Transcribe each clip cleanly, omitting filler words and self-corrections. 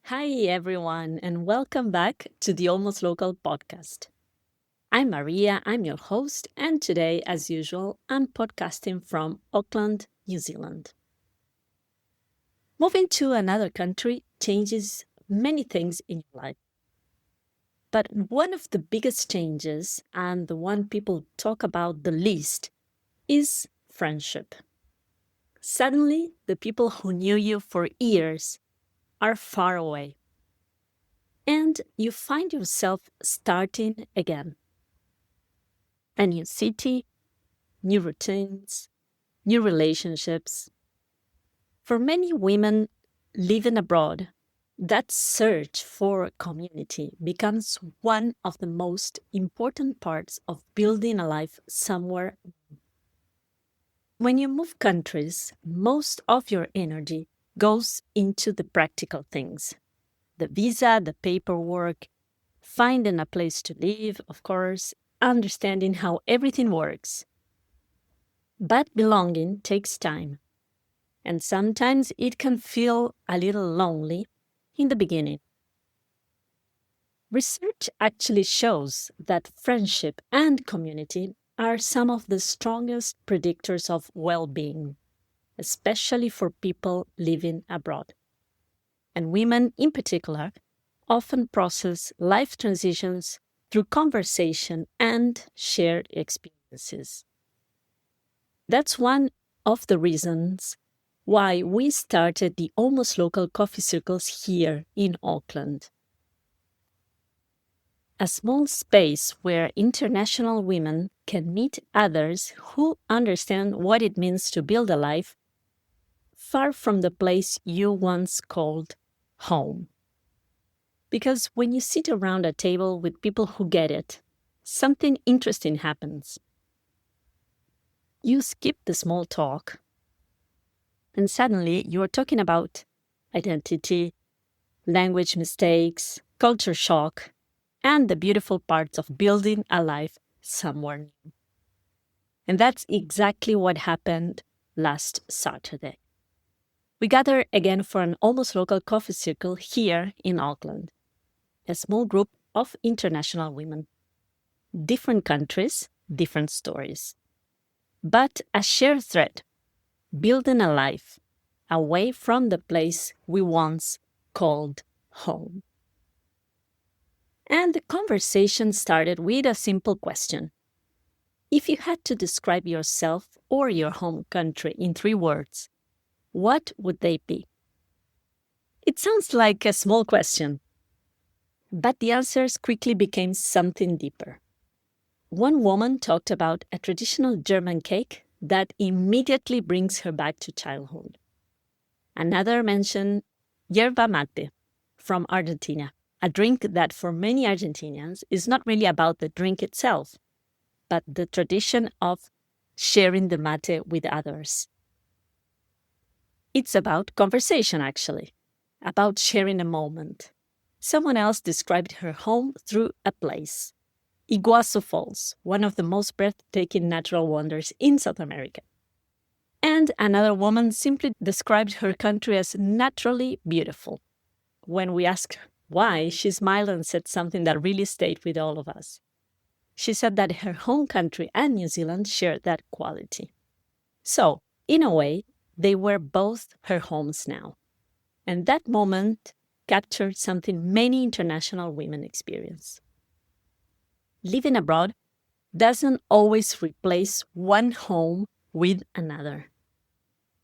Hi, everyone, and welcome back to the Almost Local podcast. I'm Maria, I'm your host, and today, as usual, I'm podcasting from Auckland, New Zealand. Moving to another country changes many things in your life. But one of the biggest changes, and the one people talk about the least, is friendship. Suddenly, the people who knew you for years are far away. And you find yourself starting again. A new city, new routines, new relationships. For many women living abroad, that search for a community becomes one of the most important parts of building a life somewhere. When you move countries, most of your energy goes into the practical things: the visa, the paperwork, finding a place to live, of course, understanding how everything works. But belonging takes time, and sometimes it can feel a little lonely in the beginning. Research actually shows that friendship and community are some of the strongest predictors of well being, especially for people living abroad. And women in particular often process life transitions through conversation and shared experiences. That's one of the reasons why we started the Almost Local Coffee Circles here in Auckland. A small space where international women can meet others who understand what it means to build a life far from the place you once called home. Because when you sit around a table with people who get it, something interesting happens. You skip the small talk, and suddenly you're talking about identity, language mistakes, culture shock, and the beautiful parts of building a life somewhere new. And that's exactly what happened last Saturday. We gathered again for an almost local coffee circle here in Auckland, a small group of international women. Different countries, different stories. But a shared thread: building a life away from the place we once called home. And the conversation started with a simple question. If you had to describe yourself or your home country in 3 words, what would they be? It sounds like a small question, but the answers quickly became something deeper. One woman talked about a traditional German cake that immediately brings her back to childhood. Another mentioned yerba mate from Argentina, a drink that for many Argentinians is not really about the drink itself, but the tradition of sharing the mate with others. It's about conversation, actually, about sharing a moment. Someone else described her home through a place: Iguazu Falls, one of the most breathtaking natural wonders in South America. And another woman simply described her country as naturally beautiful. When we asked why, she smiled and said something that really stayed with all of us. She said that her home country and New Zealand shared that quality. So, in a way, they were both her homes now. And that moment captured something many international women experience. Living abroad doesn't always replace one home with another.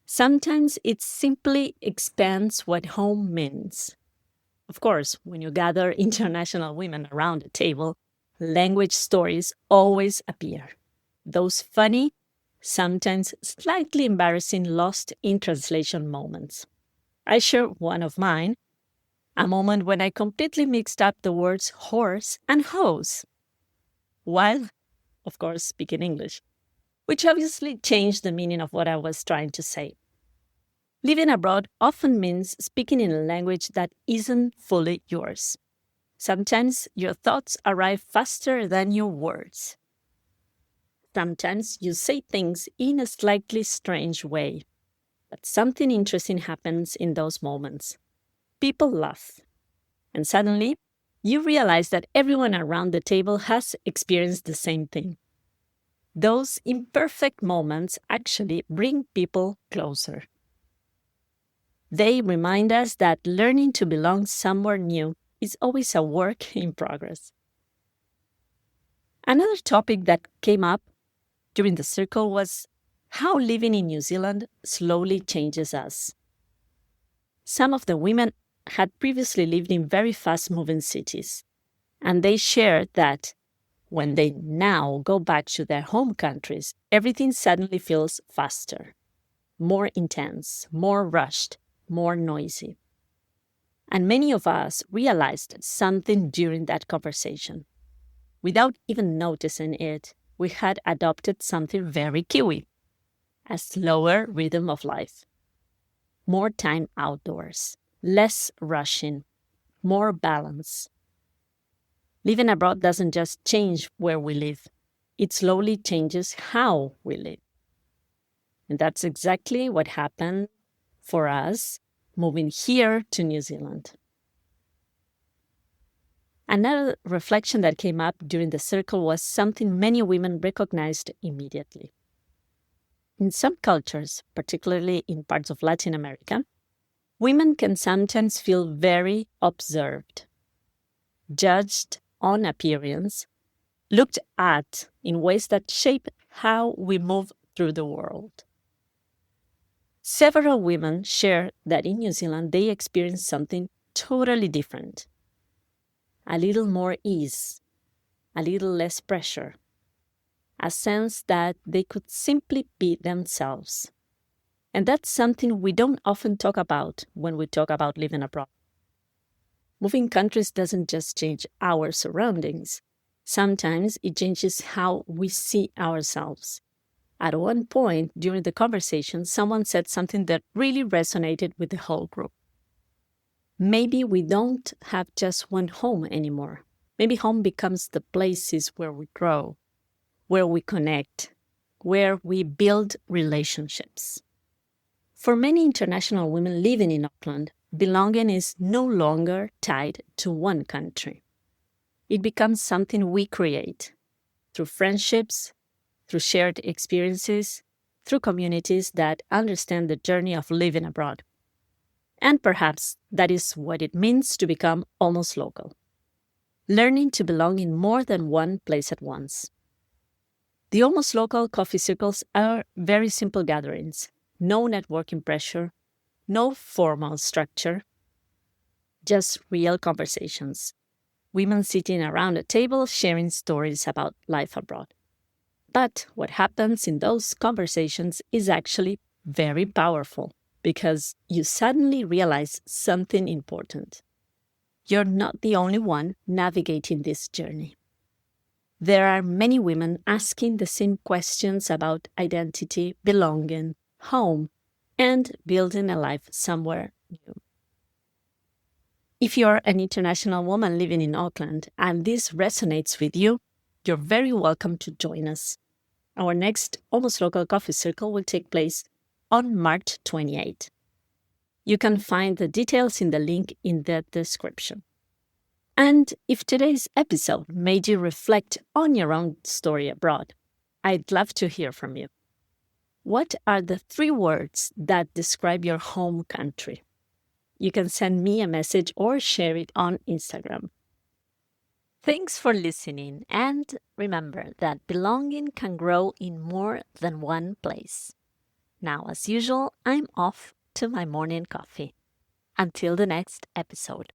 Sometimes it simply expands what home means. Of course, when you gather international women around a table, language stories always appear. Those funny, sometimes slightly embarrassing lost in translation moments. I share one of mine, a moment when I completely mixed up the words horse and hose, while, of course, speaking English, which obviously changed the meaning of what I was trying to say. Living abroad often means speaking in a language that isn't fully yours. Sometimes your thoughts arrive faster than your words. Sometimes you say things in a slightly strange way. But something interesting happens in those moments. People laugh, And suddenly, you realize that everyone around the table has experienced the same thing. Those imperfect moments actually bring people closer. They remind us that learning to belong somewhere new is always a work in progress. Another topic that came up during the circle was how living in New Zealand slowly changes us. Some of the women had previously lived in very fast-moving cities, and they shared that when they now go back to their home countries, everything suddenly feels faster, more intense, more rushed, more noisy. And many of us realized something during that conversation. Without even noticing it, we had adopted something very Kiwi, a slower rhythm of life. More time outdoors, less rushing, more balance. Living abroad doesn't just change where we live, it slowly changes how we live. And that's exactly what happened for us moving here to New Zealand. Another reflection that came up during the circle was something many women recognized immediately. In some cultures, particularly in parts of Latin America, women can sometimes feel very observed, judged on appearance, looked at in ways that shape how we move through the world. Several women share that in New Zealand they experienced something totally different. A little more ease, a little less pressure, a sense that they could simply be themselves. And that's something we don't often talk about when we talk about living abroad. Moving countries doesn't just change our surroundings. Sometimes it changes how we see ourselves. At one point during the conversation, someone said something that really resonated with the whole group. Maybe we don't have just one home anymore. Maybe home becomes the places where we grow, where we connect, where we build relationships. For many international women living in Auckland, belonging is no longer tied to one country. It becomes something we create through friendships, through shared experiences, through communities that understand the journey of living abroad. And perhaps that is what it means to become almost local. Learning to belong in more than one place at once. The almost local coffee circles are very simple gatherings. No networking pressure, no formal structure, just real conversations. Women sitting around a table sharing stories about life abroad. But what happens in those conversations is actually very powerful because you suddenly realize something important. You're not the only one navigating this journey. There are many women asking the same questions about identity, belonging, home, and building a life somewhere new. If you're an international woman living in Auckland and this resonates with you, you're very welcome to join us. Our next Almost Local Coffee Circle will take place on March 28. You can find the details in the link in the description. And if today's episode made you reflect on your own story abroad, I'd love to hear from you. What are the 3 words that describe your home country? You can send me a message or share it on Instagram. Thanks for listening, and remember that belonging can grow in more than one place. Now, as usual, I'm off to my morning coffee. Until the next episode.